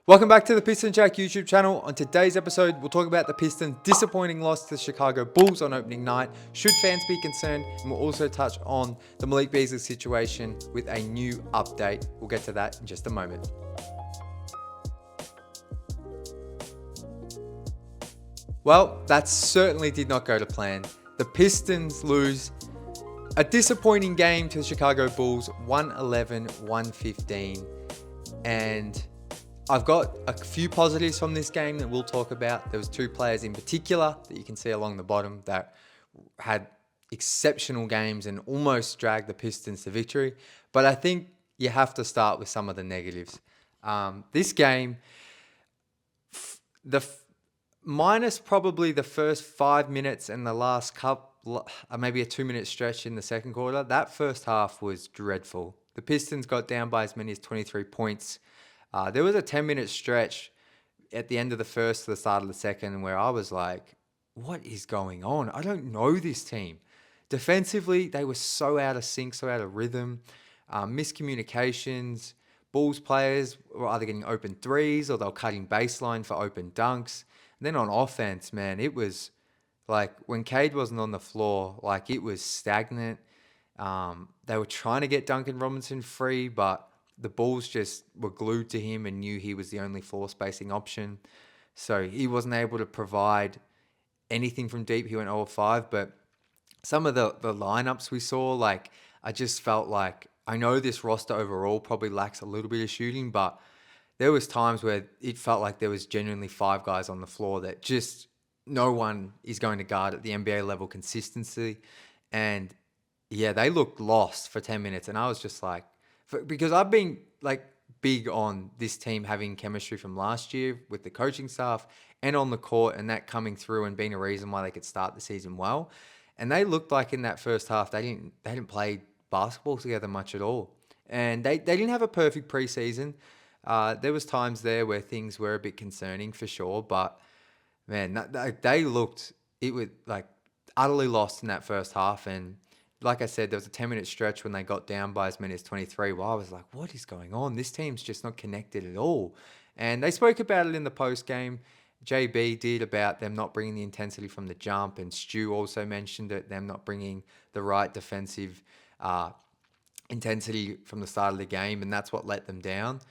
Welcome back to the Pistons Jack YouTube channel. On today's episode, we'll talk about the Pistons' disappointing loss to the Chicago Bulls on opening night. Should fans be concerned? And we'll also touch on the Malik Beasley situation with a new update. We'll get to that in just a moment. Well, that certainly did not go to plan. The Pistons lose a disappointing game to the Chicago Bulls, 111-115. And I've got a few positives from this game that we'll talk about. There was two players in particular that you can see along the bottom that had exceptional games and almost dragged the Pistons to victory. But I think you have to start with some of the negatives. This game, minus probably the first 5 minutes and the last maybe a 2-minute stretch in the second quarter, that first half was dreadful. The Pistons got down by as many as 23 points. There was a 10-minute stretch at the end of the first to the start of the second where I was like, what is going on? I don't know this team. Defensively, they were so out of sync, so out of rhythm. Miscommunications. Bulls players were either getting open threes or they were cutting baseline for open dunks. And then on offense, man, it was like when Cade wasn't on the floor, like it was stagnant. They were trying to get Duncan Robinson free, but the Bulls just were glued to him and knew he was the only floor spacing option. So he wasn't able to provide anything from deep. He went 0-5, but some of the lineups we saw, like I just felt like, I know this roster overall probably lacks a little bit of shooting, but there was times where it felt like there was genuinely 5 guys on the floor that just no one is going to guard at the NBA level consistency. And yeah, they looked lost for 10 minutes. And I was just like, because I've been like big on this team having chemistry from last year with the coaching staff and on the court, and that coming through and being a reason why they could start the season well. And they looked like in that first half they didn't play basketball together much at all, and they didn't have a perfect preseason. There was times there where things were a bit concerning for sure, but man, they looked, it was like utterly lost in that first half. And like I said, there was a 10-minute stretch when they got down by as many as 23. Well, I was like, what is going on? This team's just not connected at all. And they spoke about it in the post game. JB did, about them not bringing the intensity from the jump. And Stu also mentioned it, them not bringing the right defensive intensity from the start of the game. And that's what let them down.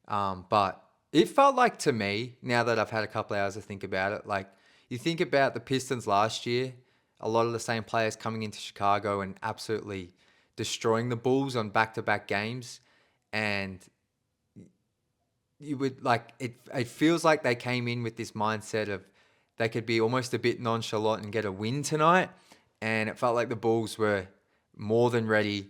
But it felt like to me, now that I've had a couple hours to think about it, like you think about the Pistons last year, a lot of the same players coming into Chicago and absolutely destroying the Bulls on back-to-back games. And you would like, it feels like they came in with this mindset of they could be almost a bit nonchalant and get a win tonight. And it felt like the Bulls were more than ready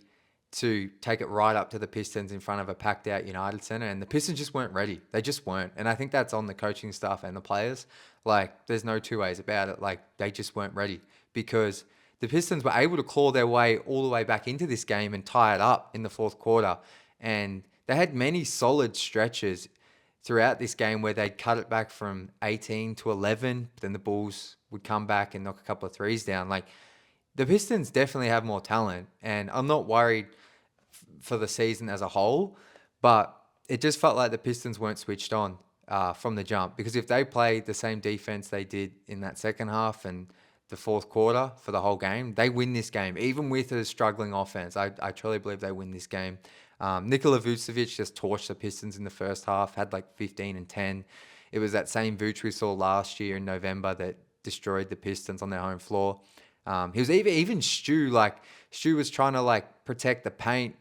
to take it right up to the Pistons in front of a packed out United Center. And the Pistons just weren't ready. They just weren't. And I think that's on the coaching staff and the players. Like, there's no two ways about it. Like, they just weren't ready, because the Pistons were able to claw their way all the way back into this game and tie it up in the fourth quarter. And they had many solid stretches throughout this game where they'd cut it back from 18 to 11. Then the Bulls would come back and knock a couple of threes down. Like, the Pistons definitely have more talent, and I'm not worried for the season as a whole, but it just felt like the Pistons weren't switched on from the jump, because if they played the same defense they did in that second half and the fourth quarter for the whole game, they win this game, even with a struggling offense. I truly believe they win this game. Nikola Vucevic just torched the Pistons in the first half, had like 15 and 10. It was that same Vuce we saw last year in November that destroyed the Pistons on their home floor. He was even Stu was trying to like protect the paint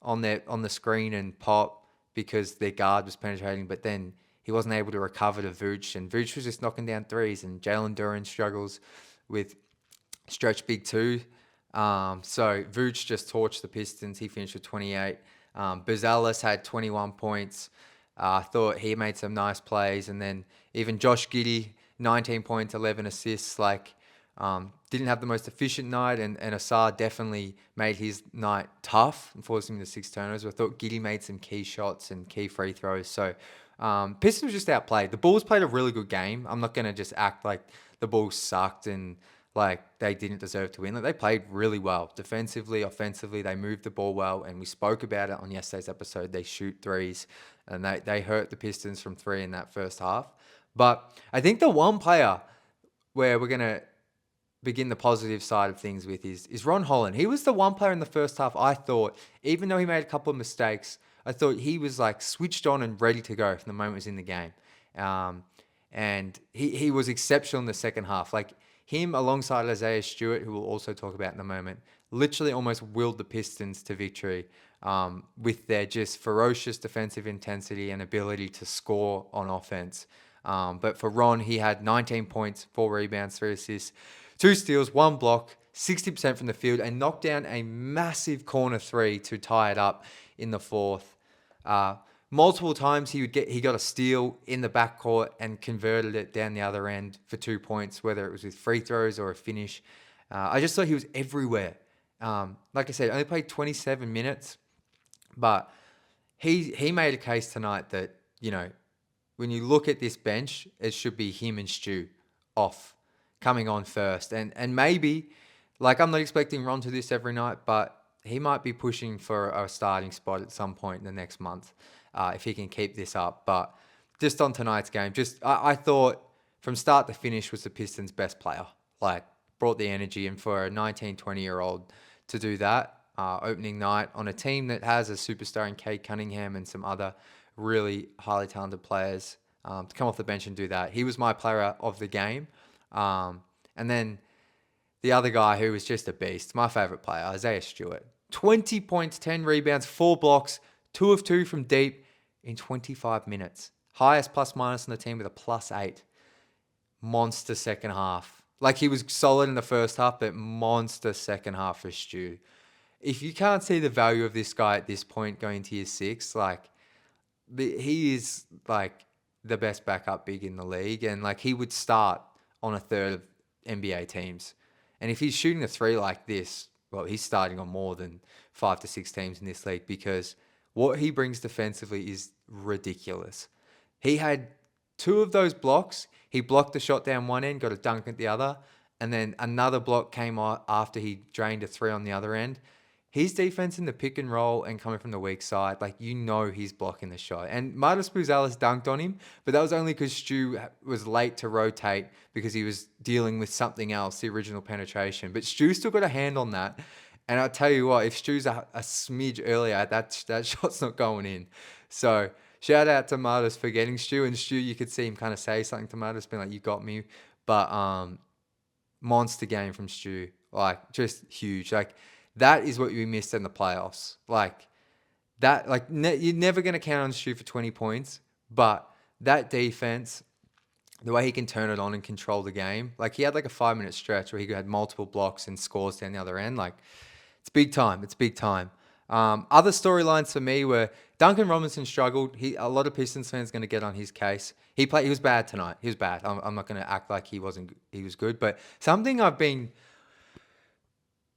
on the screen and pop because their guard was penetrating, but then he wasn't able to recover to Vooch, and Vooch was just knocking down threes, and Jalen Duren struggles with stretch big two. So Vooch just torched the Pistons. He finished with 28. Bezalis had 21 points. I thought he made some nice plays, and then even Josh Giddey, 19 points, 11 assists. Like, didn't have the most efficient night, and Assar definitely made his night tough and forced him to 6 turnovers. I thought Giddey made some key shots and key free throws. So Pistons just outplayed. The Bulls played a really good game. I'm not going to just act like the Bulls sucked and like they didn't deserve to win. Like they played really well defensively, offensively. They moved the ball well, and we spoke about it on yesterday's episode. They shoot threes, and they hurt the Pistons from three in that first half. But I think the one player where we're gonna begin the positive side of things with is Ron Holland. He was the one player in the first half I thought, even though he made a couple of mistakes, I thought he was like switched on and ready to go from the moment he was in the game. Um, and he was exceptional in the second half. Like him alongside Isaiah Stewart, who we'll also talk about in a moment, literally almost willed the Pistons to victory with their just ferocious defensive intensity and ability to score on offense. But for Ron, he had 19 points, 4 rebounds, 3 assists, 2 steals, 1 block, 60% from the field, and knocked down a massive corner 3 to tie it up in the fourth. Multiple times he got a steal in the backcourt and converted it down the other end for 2 points, whether it was with free throws or a finish. I just thought he was everywhere. Like I said, only played 27 minutes, but he made a case tonight that, when you look at this bench, it should be him and Stu off, coming on first. And maybe, like I'm not expecting Ron to do this every night, but he might be pushing for a starting spot at some point in the next month if he can keep this up. But just on tonight's game, I thought from start to finish was the Pistons' best player. Like, brought the energy, and for a 19, 20-year-old to do that opening night on a team that has a superstar in Cade Cunningham and some other really highly talented players, to come off the bench and do that. He was my player of the game. And then the other guy who was just a beast, my favorite player, Isaiah Stewart. 20 points, 10 rebounds, 4 blocks, 2 of 2 from deep in 25 minutes. Highest plus minus on the team with a +8. Monster second half. Like, he was solid in the first half, but monster second half for Stu. If you can't see the value of this guy at this point going into year 6, like, he is like the best backup big in the league, and like he would start on a third of NBA teams. And if he's shooting a 3 like this, well, he's starting on more than 5 to 6 teams in this league, because what he brings defensively is ridiculous. He had 2 of those blocks. He blocked the shot down one end, got a dunk at the other, and then another block came after he drained a 3 on the other end. His defense in the pick and roll and coming from the weak side, like, he's blocking the shot. And Martis Buzelis dunked on him, but that was only because Stu was late to rotate because he was dealing with something else, the original penetration. But Stu still got a hand on that. And I'll tell you what, if Stu's a smidge earlier, that shot's not going in. So shout out to Martis for getting Stu. And Stu, you could see him kind of say something to Martis, being like, you got me. But monster game from Stu. Like, just huge. Like, that is what we missed in the playoffs. Like, that, like, you're never going to count on Stu for 20 points, but that defense, the way he can turn it on and control the game, like, he had like a 5-minute stretch where he had multiple blocks and scores down the other end. Like, it's big time. It's big time. Other storylines for me were Duncan Robinson struggled. A lot of Pistons fans going to get on his case. He was bad tonight. He was bad. I'm not going to act like he was good, but something I've been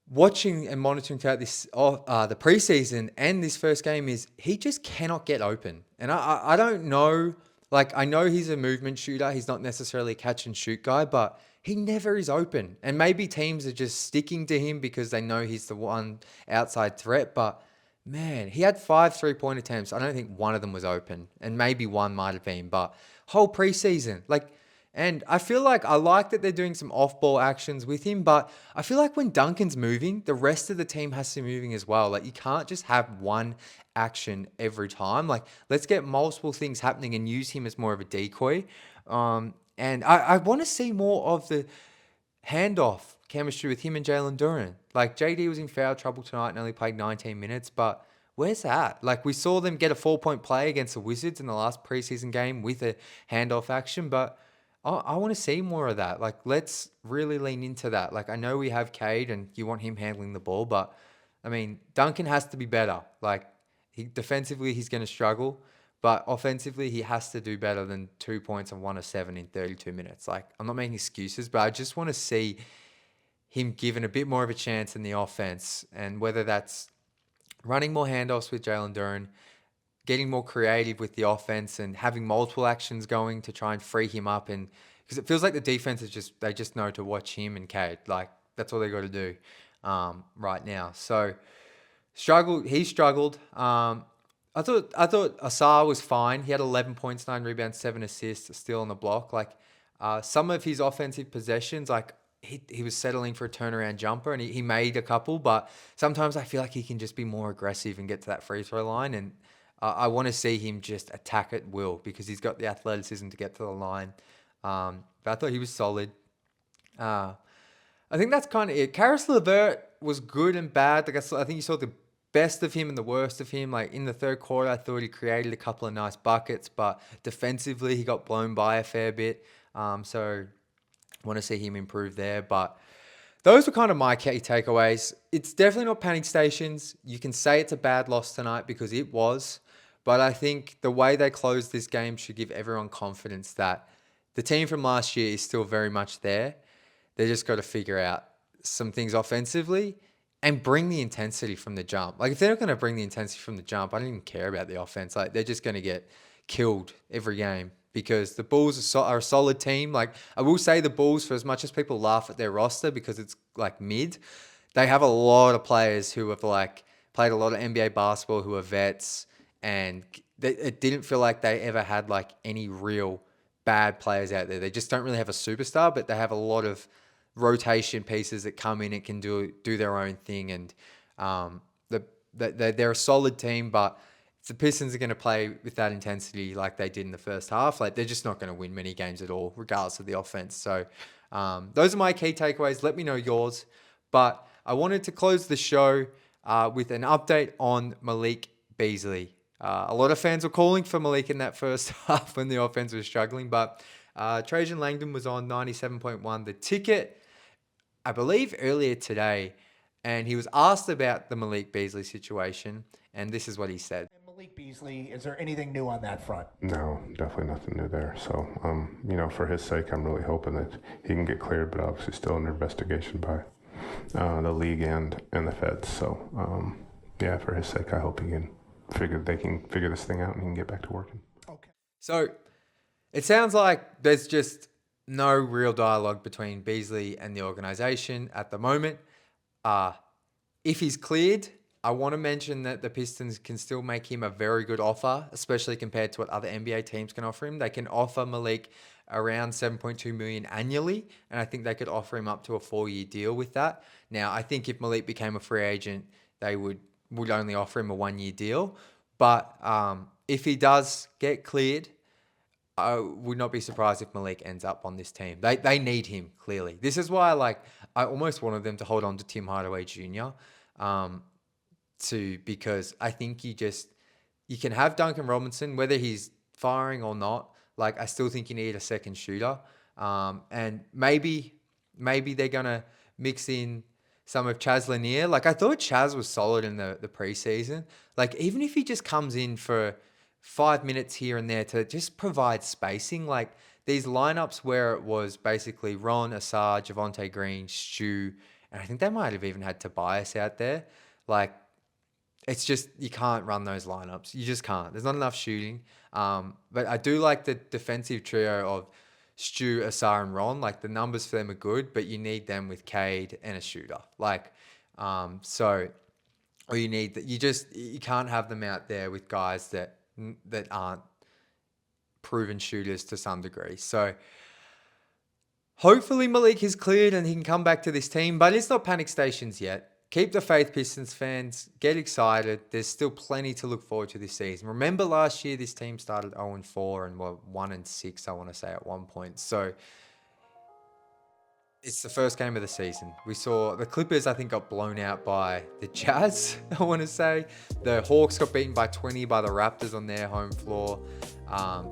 watching and monitoring throughout this the preseason and this first game is he just cannot get open. And I don't know, like, I know he's a movement shooter. He's not necessarily a catch and shoot guy, but he never is open. And maybe teams are just sticking to him because they know he's the one outside threat. But man, he had 5 3-point attempts. I don't think one of them was open, and maybe one might have been, but whole preseason, like. And I feel like I like that they're doing some off-ball actions with him, but I feel like when Duncan's moving, the rest of the team has to be moving as well. Like, you can't just have one action every time. Like, let's get multiple things happening and use him as more of a decoy. And I want to see more of the handoff chemistry with him and Jalen Duren. Like, JD was in foul trouble tonight and only played 19 minutes, but where's that? Like, we saw them get a 4-point play against the Wizards in the last preseason game with a handoff action, but I want to see more of that. Like, let's really lean into that. Like, I know we have Cade and you want him handling the ball, but I mean, Duncan has to be better. Like, defensively, he's going to struggle, but offensively, he has to do better than 2 points and 1 of 7 in 32 minutes. Like, I'm not making excuses, but I just want to see him given a bit more of a chance in the offense, and whether that's running more handoffs with Jalen Duren, getting more creative with the offense and having multiple actions going to try and free him up and because it feels like the defense is they just know to watch him and Cade. Like, that's all they got to do right now. So he struggled. I thought Asar was fine. He had 11 points, 9 rebounds, 7 assists, still on the block. Like, some of his offensive possessions, like, he was settling for a turnaround jumper, and he made a couple, but sometimes I feel like he can just be more aggressive and get to that free throw line, and I want to see him just attack at will because he's got the athleticism to get to the line. But I thought he was solid. I think that's kind of it. Karis LeVert was good and bad. Like, I think you saw the best of him and the worst of him. Like, in the third quarter, I thought he created a couple of nice buckets, but defensively, he got blown by a fair bit. So I want to see him improve there. But those were kind of my key takeaways. It's definitely not panic stations. You can say it's a bad loss tonight because it was. But I think the way they closed this game should give everyone confidence that the team from last year is still very much there. They just got to figure out some things offensively and bring the intensity from the jump. Like, if they're not going to bring the intensity from the jump, I don't even care about the offense. Like, they're just going to get killed every game because the Bulls are a solid team. Like, I will say the Bulls, for as much as people laugh at their roster because it's like mid, they have a lot of players who have like played a lot of NBA basketball, who are vets, and it didn't feel like they ever had like any real bad players out there. They just don't really have a superstar, but they have a lot of rotation pieces that come in and can do their own thing. And they're a solid team, but if the Pistons are going to play with that intensity like they did in the first half, like, they're just not going to win many games at all, regardless of the offense. So those are my key takeaways. Let me know yours. But I wanted to close the show with an update on Malik Beasley. A lot of fans were calling for Malik in that first half when the offense was struggling, but Trajan Langdon was on 97.1 The Ticket, I believe, earlier today, and he was asked about the Malik Beasley situation, and this is what he said. Malik Beasley, is there anything new on that front? No, definitely nothing new there. So, for his sake, I'm really hoping that he can get cleared, but obviously still under investigation by the league and the feds. So, for his sake, I hope they can figure this thing out and he can get back to working. Okay. So it sounds like there's just no real dialogue between Beasley and the organization at the moment. If he's cleared, I want to mention that the Pistons can still make him a very good offer, especially compared to what other NBA teams can offer him. They can offer Malik around $7.2 million annually, and I think they could offer him up to a 4-year deal with that. Now, I think if Malik became a free agent, they would only offer him a 1-year deal. But if he does get cleared, I would not be surprised if Malik ends up on this team. They need him, clearly. This is why I almost wanted them to hold on to Tim Hardaway Jr. Because I think you can have Duncan Robinson, whether he's firing or not. Like, I still think you need a second shooter. And maybe they're going to mix in some of Chaz Lanier. Like, I thought Chaz was solid in the preseason. Like, even if he just comes in for 5 minutes here and there to just provide spacing, like these lineups where it was basically Ron, Asar, Javonte Green, Stu, and I think they might have even had Tobias out there. Like, it's just, you can't run those lineups. You just can't. There's not enough shooting. But I do like the defensive trio of Stu, Asar, and Ron. Like, the numbers for them are good, but you need them with Cade and a shooter. Like, or you need that. You can't have them out there with guys that aren't proven shooters to some degree. So hopefully Malik is cleared and he can come back to this team, but it's not panic stations yet. Keep the faith, Pistons fans. Get excited. There's still plenty to look forward to this season. Remember last year, this team started 0-4 and were 1-6, I want to say, at one point. So it's the first game of the season. We saw the Clippers, I think, got blown out by the Jazz, I want to say. The Hawks got beaten by 20 by the Raptors on their home floor.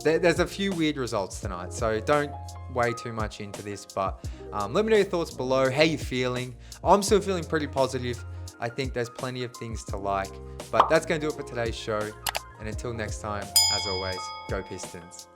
There's a few weird results tonight, so don't weigh too much into this. But let me know your thoughts below. How you feeling? I'm still feeling pretty positive. I think there's plenty of things to like. But that's going to do it for today's show. And until next time, as always, go Pistons.